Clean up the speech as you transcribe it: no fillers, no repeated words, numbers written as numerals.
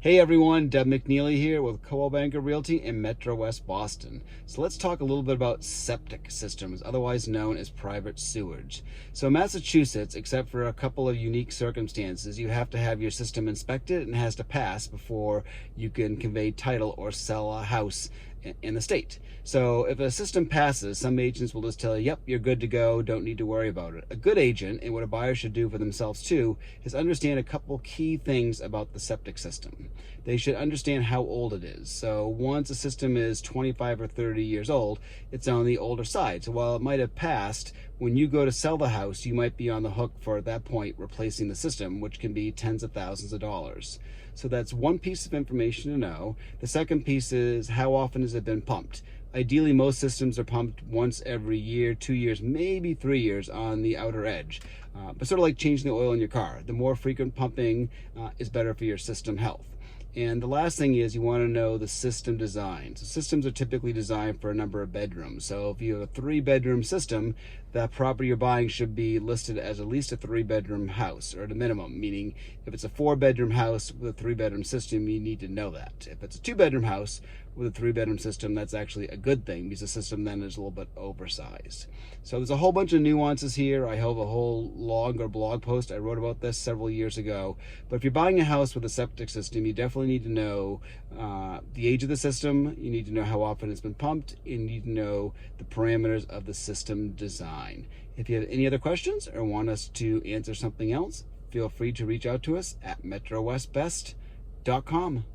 Hey everyone, Deb McNeilly here with Coldwell Banker Realty in Metro West Boston. So let's talk a little bit about septic systems, otherwise known as private sewage. So in Massachusetts, except for a couple of unique circumstances, you have to have your system inspected and it has to pass before you can convey title or sell a house in the state. So if a system passes, some agents will just tell you, yep, you're good to go, don't need to worry about it. A good agent, and what a buyer should do for themselves too, is understand a couple key things about the septic system. They should understand how old it is. So once a system is 25 or 30 years old, it's on the older side. So while it might have passed, when you go to sell the house, you might be on the hook for, at that point, replacing the system, which can be tens of thousands of dollars. So that's one piece of information to know. The second piece is, how often has it been pumped? Ideally, most systems are pumped once every year, 2 years, maybe 3 years on the outer edge. But sort of like changing the oil in your car. The more frequent pumping is better for your system health. And the last thing is, you want to know the system design. So systems are typically designed for a number of bedrooms. So if you have a 3-bedroom system, that property you're buying should be listed as at least a 3-bedroom house, or at a minimum, meaning if it's a 4-bedroom house with a 3-bedroom system, you need to know that. If it's a 2-bedroom house with a 3-bedroom system, that's actually a good thing, because the system then is a little bit oversized. So there's a whole bunch of nuances here. I have a whole longer blog post. I wrote about this several years ago. But if you're buying a house with a septic system, you definitely need to know the age of the system. You need to know how often it's been pumped. You need to know the parameters of the system design. If you have any other questions or want us to answer something else, feel free to reach out to us at metrowestbest.com.